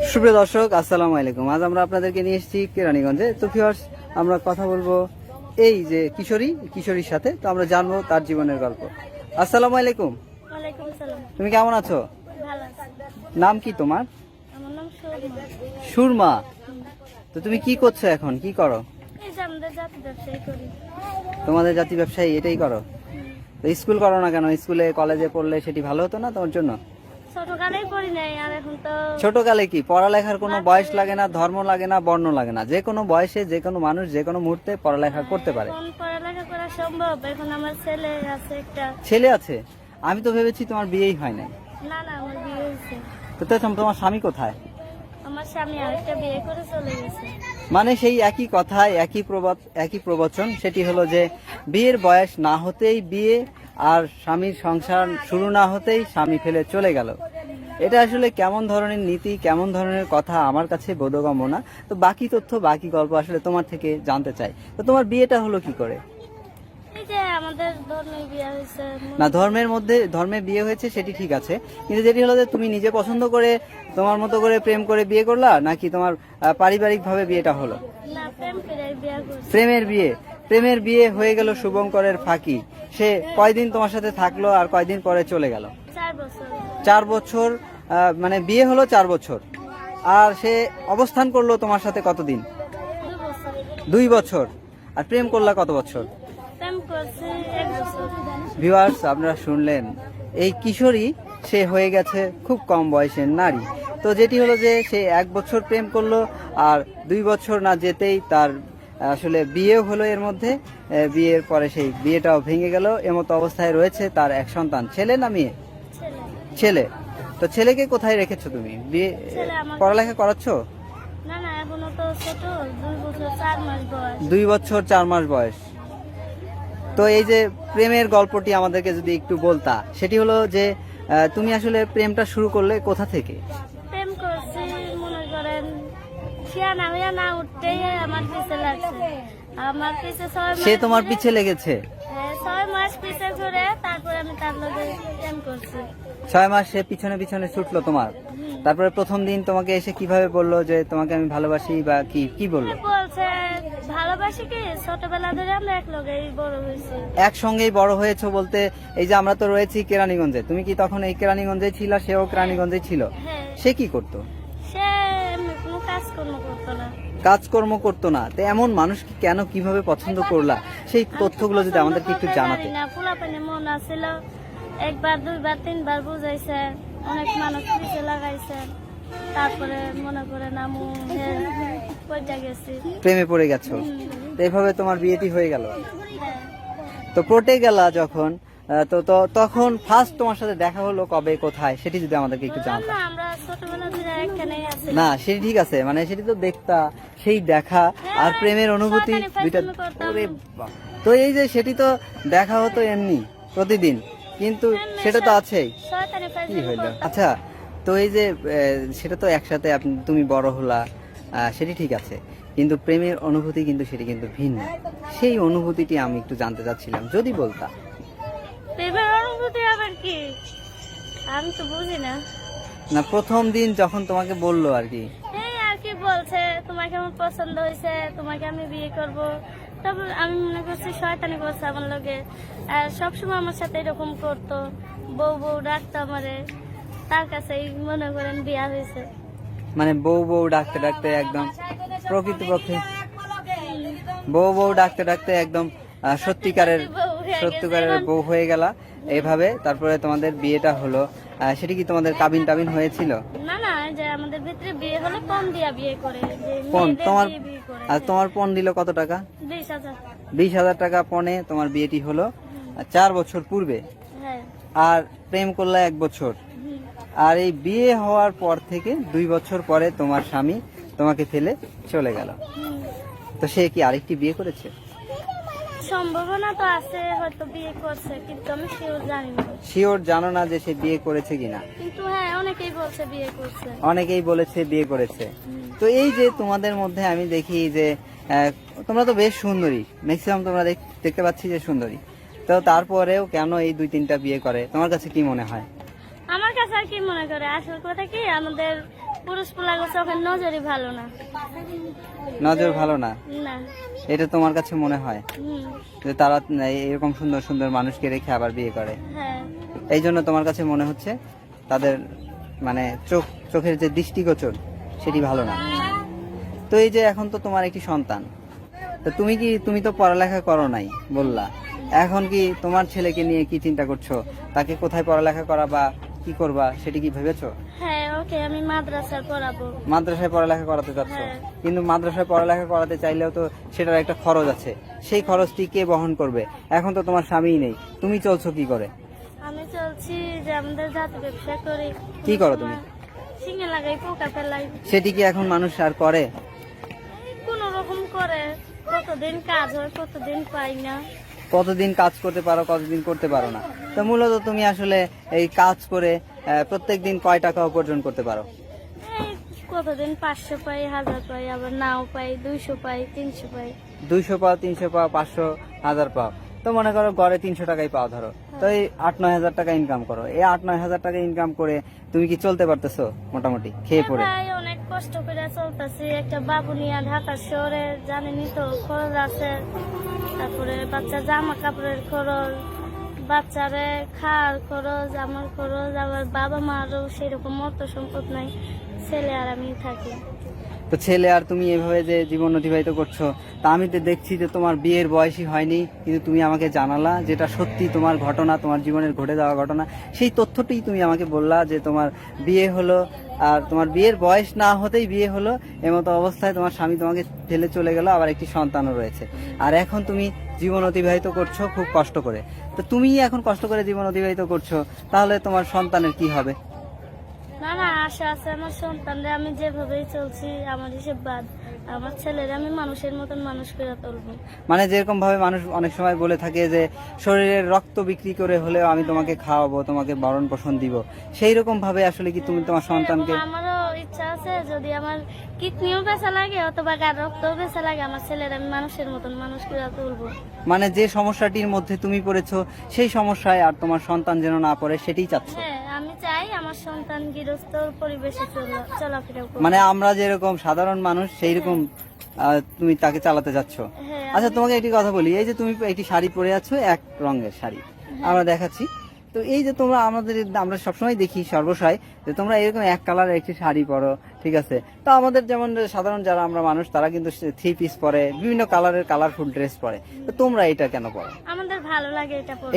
সুপ্রিয় দর্শক, আসসালামু আলাইকুম। আজ আমরা আপনাদেরকে নিয়ে এসেছি কেরানীগঞ্জে। তো ভিউয়ার্স, আমরা কথা বলবো এই যে কিশোরীর সাথে। তো আমরা জানবো তার জীবনের গল্প। আসসালামু আলাইকুম। ওয়ালাইকুম সালাম। তুমি কেমন আছো? ভালো আছি। নাম কি তোমার? আমার নাম সুরমা। সুরমা। তো তুমি কি করছো এখন, কি করো? এই যে আমাদের জাতি ব্যবসায়ী করি। তোমাদের জাতি ব্যবসায়ী এটাই করো? তো স্কুল করো না কেন? স্কুলে কলেজে পড়লে সেটি ভালো হতো না তোমার জন্য? ছোটকালেই পড়ি নাই, আর এখন তো ছোটকালে কি পড়ালেখার কোনো বয়স লাগে না, ধর্ম লাগে না, বর্ণ লাগে না, যে কোনো বয়সে যে কোনো মানুষ যে কোনো মুহূর্তে পড়ালেখা করতে পারে। এখন পড়ালেখা করা সম্ভব। এখন আমার ছেলে আছে একটা। ছেলে আছে? আমি তো ভেবেছি তোমার বিয়েই হয় নাই। না না, আমার বিয়ে হয়েছে। তো তোমার স্বামী কোথায়? আমার স্বামী আরেকটা বিয়ে করে চলে গেছে। মানে সেই একই কথায় একই প্রবচন, সেটি হলো যে বিয়ের বয়স না হতেই বিয়ে, আর স্বামীর সংসার শুরু না হতেই স্বামী ফেলে চলে গেল। এটা আসলে কেমন ধরনের নীতি, কেমন ধরনের কথা আমার কাছে বোধগম্য না। তো বাকি তথ্য, বাকি গল্প আসলে তোমার থেকে জানতে চাই। তো তোমার বিয়েটা হলো কি করে? এই যে আমাদের ধর্মে বিয়ে হয়েছে। না, ধর্মে বিয়ে হয়েছে সেটি ঠিক আছে, কিন্তু যেটি হলো যে তুমি নিজে পছন্দ করে তোমার মতো করে প্রেম করে বিয়ে করলা, নাকি তোমার পারিবারিক ভাবে বিয়েটা হলো? না, প্রেম করে বিয়ে করছে। প্রেমের বিয়ে হয়ে গেল শুভঙ্করের ফাঁকি। সে কয়দিন তোমার সাথে থাকলো আর কয়দিন পরে চলে গেল? 4 বছর। 4 বছর। মানে বিয়ে হলো 4 বছর, আর সে অবস্থান করলো তোমার সাথে কতদিন? 2 বছর। 2 বছর। আর প্রেম করলা কত বছর? প্রেম করছে 1 বছর। ভিউয়ার্স, আপনারা শুনলেন, এই কিশোরী সে হয়ে গেছে খুব কম বয়সের নারী। তো যেটি হলো যে সে 1 বছর প্রেম করলো, আর 2 বছর না যেতেই তার আসলে বিয়ে হলো। এর মধ্যে বিয়ের পরে সেই বিয়েটাও ভেঙে গেল। এমতো অবস্থায় রয়েছে তার এক সন্তান। ছেলে না মেয়ে? ছেলে। ছেলে। তো ছেলেকে কোথায় রেখেছো তুমি? ছেলে আমার। পড়ালেখা করাচ্ছো? না না, এখনো তো ছোট। 2 বছর 4 মাস বয়স। 2 বছর 4 মাস বয়স। তো এই যে প্রেমের গল্পটি আমাদেরকে যদি একটু বলতা, সেটি হলো যে তুমি আসলে প্রেমটা শুরু করলে কোথা থেকে? প্রেম করছি মনে করেন শিয়ানা হইয়া না উঠতেই আমার পিছে লাগছে। আমার পিছে 6 মাস। সে তোমার ঘুরে- পিছে লেগেছে? হ্যাঁ, 6 মাস পিছে ঘুরে তারপরে আমি তার লগে প্রেম করছি। 6 মাস সে পিছনে পিছনে ছুটলো তোমার। তারপরে প্রথম দিন তোমাকে এসে কিভাবে বললো যে তোমাকে আমি ভালোবাসি, বা কি বললো? বলছে ভালোবাসি কি, ছোটবেলা ধরে আমরা এক লগেই বড় হয়েছি। একসঙ্গেই বড় হয়েছো বলতে, এই যে আমরা তো রয়েছি কেরানীগঞ্জে, তুমি কি তখন এই কেরানীগঞ্জে ছিল? সেও কেরানীগঞ্জে ছিল? হ্যাঁ। সে কি করতো? সে এমনি কোনো কাজকর্ম করতো না। কাজকর্ম করতো না? তো এমন মানুষ কি কেন, কিভাবে পছন্দ করলা, সেই তথ্যগুলো যদি আমাদেরকে একটু জানাতে। না, পোলাপানি মন আছিল। একবার 2বার 3বার বুঝাইছে, অনেক মানুষ পিছে লাগাইছে। তারপরে মনে করেন আমু পয়সা গেছি। প্রেমে পড়ে গেছো? তো এইভাবে তোমার বিয়েটি হয়ে গেল। হ্যাঁ। তো পটে গেলা যখন, তো তখন ফার্স্ট তোমার সাথে দেখা হলো কবে, কোথায়, সেটি যদি আমাদেরকে একটু জানাতে। না, আমরা ছোটবেলা ধরে একখানেই আছি। না, সেটি ঠিক আছে, মানে সেটি তো দেখতা, সেই দেখা আর প্রেমের অনুভূতি শয়তানি দুইটা। ফাইজলামি করতাম। ওরে বাবা। তো এই যে সেটি তো দেখা হতো এমনি প্রতিদিন, কিন্তু সেটা তো আছেই। শয়তানি কি ফাইজলামি হইলো? করতাম। আচ্ছা, তো এই যে সেটা তো একসাথে তুমি বড় হলা, সেটি ঠিক আছে, কিন্তু প্রেমের অনুভূতি কিন্তু সেটি কিন্তু ভিন্ন। সেই অনুভূতিটি আমি একটু জানতে চাচ্ছিলাম, যদি বলতা। প্রেমের অনুভূতি আবার কি, আমি তো বুঝি না। না, প্রথম দিন যখন তোমাকে বললো আর কি। এই আর কি বলছে, তোমাকে আমার পছন্দ হয়েছে, তোমাকে আমি বিয়ে করব। তারপর আমি মনে করছি শয়তানি করছে আমার লগে। আর সবসময় আমার সাথে এরকম করতো, বউ বউ ডাকতো আমারে। তার কাছেই মনে করেন বিয়া হয়েছে। মানে বউ বউ ডাকতে ডাকতে একদম প্রকৃতপক্ষে বউ বউ ডাকতে ডাকতে একদম সত্যিকারের বউ হয়ে গেলা এইভাবে। তারপরে তোমাদের বিয়েটা হলো। সেটি কি তোমাদের কাবিন টাবিন হয়েছিল? না না, যে আমাদের ভিতরে বিয়ে হলে পণ দিয়া বিয়ে করে, যে পণ মেয়েদের তোমার? দিয়ে বিয়ে করে। আর তোমার পণ দিল কত টাকা? 20,000। 20,000 টাকা পণে তোমার বিয়েটি হলো 4 বছর পূর্বে। হ্যাঁ। আর প্রেম করলা 1 বছর। হুম। আর এই বিয়ে হওয়ার পর থেকে 2 বছর পরে তোমার স্বামী তোমাকে ফেলে চলে গেল। হুম। তো সে কি আরেকটি বিয়ে করেছে? সম্ভাবনা তো আছে, হয়তো বিয়ে করছে, কিন্তু আমি শিওর জানি না। শিওর জানো না যে সে বিয়ে করেছে কিনা? কিন্তু হ্যাঁ, অনেকেই বলছে বিয়ে করছে। অনেকেই বলেছে বিয়ে করেছে। তো এই যে তোমাদের মধ্যে আমি দেখি যে তোমরা তো বেশ সুন্দরী, ম্যাক্সিমাম তোমরা দেখতে পাচ্ছি যে সুন্দরী। তো তারপরেও কেন এই 2-3টা বিয়ে করে, তোমার কাছে কি মনে হয়? আমার কাছে আর কি মনে করে, আসল কথা কি, আমাদের পুরুষ পোলাগো চোখের নজরই ভালো না। নজর ভালো না, না। এটা তোমার কাছে মনে হয় হুম। যে তারা এরকম সুন্দর সুন্দর মানুষকে রেখে আবার বিয়ে করে, হ্যাঁ। এই জন্য তোমার কাছে মনে হচ্ছে তাদের মানে চোখের যে দৃষ্টিগোচর সেটি ভালো না। তো এই যে এখন তো তোমার একটি সন্তান, তো তুমি তো পড়ালেখা করো নাই বললা, এখন কি তোমার ছেলেকে নিয়ে কি চিন্তা করছো? তাকে কোথায় পড়ালেখা করাবা, কি করবা সেটি কি ভেবেছো? হ্যাঁ, ওকে আমি মাদ্রাসায় পড়াবো। মাদ্রাসায় পড়ালেখা করাতে চাচ্ছ, হ্যাঁ। কিন্তু মাদ্রাসায় পড়ালেখা করাতে চাইলেও তো সেটার একটা খরচ আছে, সেই খরচটি কে বহন করবে? এখন তো তোমার স্বামীই নেই, তুমি চলছো কি করে? আমি চলছি যে আমাদের জাতি ব্যবসা করি। কি করো তুমি? শিঙে লাগাই, পোকা ফেলাই। সেটি কি এখন মানুষ আর করে? কোন রকম করে, কতদিন কাজ হয় কতদিন পাই না। কতদিন কাজ করতে পারো, কতদিন করতে পারো না। তো মূলত তুমি আসলে এই কাজ করে প্রত্যেক দিন কয় টাকা উপার্জন করতে পারো? এই কতদিন 500 পাই, 1000 পাই, আবার নাও পাই, 200 পাই, 300 পাই। 200 পাও, 300 পাও, 500, 1000 পাও, তো মনে করো গড়ে 300 টাকাই পাও ধরো, তো এই 8-9 হাজার টাকা ইনকাম করো। এই 8-9 হাজার টাকা ইনকাম করে তুমি কি চলতে পারতেছো মোটামুটি খেয়ে পড়ে? ভাই অনেক কষ্ট করে চলতেছি, একটা বাবু নিয়ে ঢাকা শহরে, জানেনই তো খরচ আছে, তারপরে বাচ্চা জামা কাপড়ের খরচ, বাচ্চারে খাওয়ার খরচ, আমার খরচ, আবার বাবা মারও সেরকম অর্থ সম্পদ নাই, ছেলে আর আমি থাকি। তো ছেলে আর তুমি এভাবে যে জীবন অতিবাহিত করছো, তা আমি তো দেখছি যে তোমার বিয়ের বয়সই হয়নি, কিন্তু তুমি আমাকে জানালা যেটা সত্যি তোমার ঘটনা, তোমার জীবনের ঘটে যাওয়া ঘটনা, সেই তথ্যটি তুমি আমাকে বললা যে তোমার বিয়ে হলো, আর তোমার বিয়ের বয়স না হতেই বিয়ে হলো, এমতো অবস্থায় তোমার স্বামী তোমাকে ফেলে চলে গেল, আবার একটি সন্তানও রয়েছে, আর এখন তুমি জীবন অতিবাহিত করছো খুব কষ্ট করে। তো তুমি এখন কষ্ট করে জীবন অতিবাহিত করছো, তাহলে তোমার সন্তানের কি হবে? না না, আশা আছে আমার সন্তানরা, আমি যেভাবেই চলছি আমার হিসেব বাদ, আমার ছেলেরা আমি মানুষের মতন মানুষ করে তুলবো। মানে যেরকম ভাবে মানুষ অনেক সময় বলে থাকে যে শরীরের রক্ত বিক্রি করে হলেও আমি তোমাকে খাওয়াবো, তোমাকে ভরণ পোষণ দিব, সেই রকম ভাবে আসলে কি তুমি তোমার সন্তানকে? সেরকম আমারও ইচ্ছা আছে, যদি আমার কিডনিও বেচা লাগে অথবা গার রক্তও বেচা লাগে, আমার ছেলেরা আমি মানুষের মতন মানুষ করে তুলবো। মানে যে সমস্যাটির মধ্যে তুমি পড়েছো সেই সমস্যায় আর তোমার সন্তান যেন না পড়ে সেটাই চাচ্ছ? হ্যাঁ, আমি চাই আমার সন্তান গৃহস্থ পরিবেশে চলাফেরা করুক। মানে আমরা যেরকম সাধারণ মানুষ সেই রকম তুমি তাকে চালাতে যাচ্ছ। হ্যাঁ, আচ্ছা তোমাকে একটি কথা বলি, এই যে তুমি একটি শাড়ি পরে আছো, এক রঙের শাড়ি, আমরা দেখাচ্ছি, তো এই যে তোমরা আমরা সবসময় দেখি সর্বশয় যে তোমরা এরকম এক কালারের একটি শাড়ি পরো, ঠিক আছে, তো আমাদের যেমন সাধারণ যারা আমরা মানুষ তারা কিন্তু 3 পিস পরে, বিভিন্ন কালারের কালারফুল ড্রেস পরে, তো তোমরা এটা কেন পরো? আমাদের ভালো লাগে এটা পরে।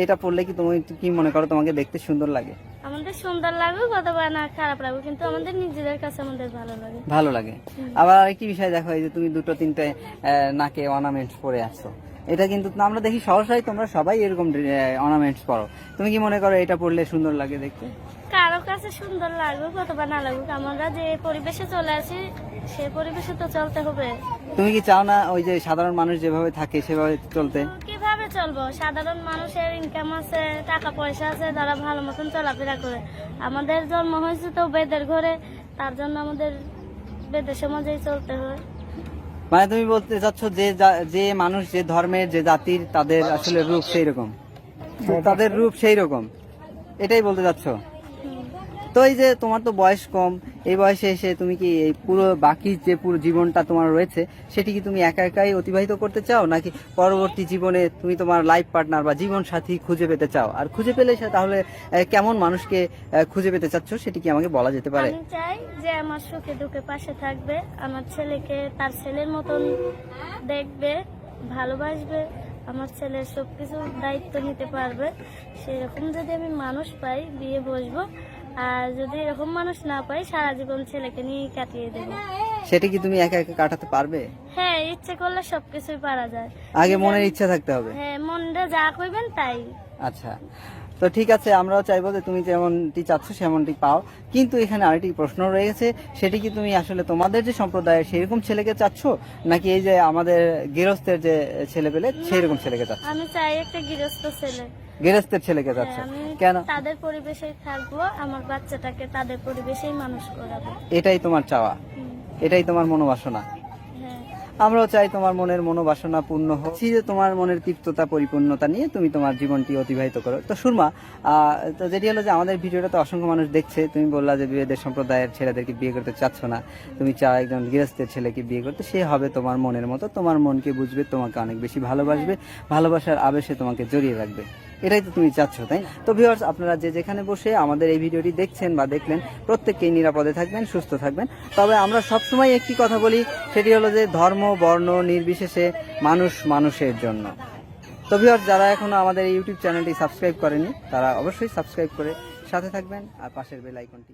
এটা পরলে কি তুমি কি মনে করো তোমাকে দেখতে সুন্দর লাগে? আমাদের সুন্দর লাগুক অথবা না খারাপ লাগুক, কিন্তু আমাদের নিজেদের কাছে আমাদের ভালো লাগে। ভালো লাগে। আবার আরেকটি বিষয় দেখো, এই যে তুমি 2-3টে নাকে অর্নামেন্টস পরে আছো, এটা কিন্তু আমরা দেখি সহসাই তোমরা সবাই এরকম অর্নামেন্টস পরো, তুমি কি মনে করো এটা পরলে সুন্দর লাগে দেখতে? কারো কাছে সুন্দর লাগুক অথবা না লাগুক, আমরা যে পরিবেশে চলে আসি সে পরিবেশে তো চলতে হবে। তুমি কি চাও না ওই যে সাধারণ মানুষ যেভাবে থাকে সেভাবে চলতে? কিভাবে চলবো? সাধারণ মানুষের ইনকাম আছে, টাকা পয়সা আছে, তারা ভালো মতন চলাফেরা করে। আমাদের জন্ম হয়েছে তো বেদের ঘরে, তার জন্য আমাদের বেদের সমাজেই চলতে হয়। মানে তুমি বলতে চাচ্ছ যে মানুষ যে ধর্মের যে জাতির তাদের আসলে রূপ সেই রকম, তাদের রূপ সেই রকম, এটাই বলতে চাচ্ছ? তো এই যে তোমার তো বয়স কম, এই বয়সে এসে তুমি কি এই পুরো বাকি যে পুরো জীবনটা তোমার রয়েছে সেটি কি তুমি একা একাই অতিবাহিত করতে চাও, নাকি পরবর্তী জীবনে তুমি তোমার লাইফ পার্টনার বা জীবন সাথী খুঁজে পেতে চাও? আর খুঁজে পেলে তাহলে কেমন মানুষকে খুঁজে পেতে চাচ্ছ সেটি কি আমাকে বলা যেতে পারে? আমি চাই যে আমার সুখে দুঃখে পাশে থাকবে, আমার ছেলেকে তার ছেলের মতন দেখবে, ভালোবাসবে, আমার ছেলের সবকিছু দায়িত্ব নিতে পারবে, সেরকম যদি আমি মানুষ পাই বিয়ে বসবো। আর যদি এরকম মানুষ না পাই, সারা জীবন ছেলেকে নিয়ে কাটিয়ে দেবো। সেটা কি তুমি একা একা কাটাতে পারবে? হ্যাঁ, ইচ্ছে করলে সবকিছুই পারা যায়। আগে মনের ইচ্ছা থাকতে হবে। হ্যাঁ, মনটা যা কইবেন তাই। আচ্ছা, তো ঠিক আছে, আমরাও চাইবো যে তুমি যেমনটি চাচ্ছ সেমনটি পাও, কিন্তু এখানে আরেকটি প্রশ্ন রয়ে গেছে, সেটি কি তুমি আসলে তোমাদের যে সম্প্রদায়ের সেরকম ছেলেকে চাচ্ছ, নাকি এই যে আমাদের গৃহস্থের যে ছেলে পেলে সেই রকম ছেলেকে চাচ্ছ? আমি চাই একটা গৃহস্থ ছেলে। গৃহস্থের ছেলেকে চাচ্ছ? হ্যাঁ, আমি কেন? তাদের পরিবেশেই থাকবো, আমার বাচ্চাটাকে তাদের পরিবেশেই মানুষ করাবো। এটাই তোমার চাওয়া, হুম, এটাই তোমার মনোবাসনা? হ্যাঁ। আমরাও চাই তোমার মনের মনোবাসনা পূর্ণ হোক, যে তোমার মনের তৃপ্ততা পরিপূর্ণতা নিয়ে তুমি তোমার জীবনটি অতিবাহিত করো। তো সুরমা, তো যেটি হলো যে আমাদের ভিডিওটা তো অসংখ্য মানুষ দেখছে, তুমি বললা যে বিয়েদের সম্প্রদায়ের ছেলেদেরকে বিয়ে করতে চাচ্ছ না, তুমি চাও একজন গৃহস্থের ছেলেকে বিয়ে করতে, সে হবে তোমার মনের মতো, তোমার মনকে বুঝবে, তোমাকে অনেক বেশি ভালোবাসবে, ভালোবাসার আবেশে তোমাকে জড়িয়ে রাখবে, এটাই তো তুমি চাচ্ছ, তাই না? তো ভিউয়ার্স, আপনারা যে যেখানে বসে আমাদের এই ভিডিওটি দেখছেন বা দেখলেন, প্রত্যেককেই নিরাপদে থাকবেন, সুস্থ থাকবেন। তবে আমরা সবসময় একটি কথা বলি, সেটি হলো যে ধর্ম বর্ণ নির্বিশেষে মানুষ মানুষের জন্য। তো ভিউয়ার্স, যারা এখনো আমাদের এই ইউটিউব চ্যানেলটি সাবস্ক্রাইব করেনি, তারা অবশ্যই সাবস্ক্রাইব করে সাথে থাকবেন আর পাশের বেল আইকনটি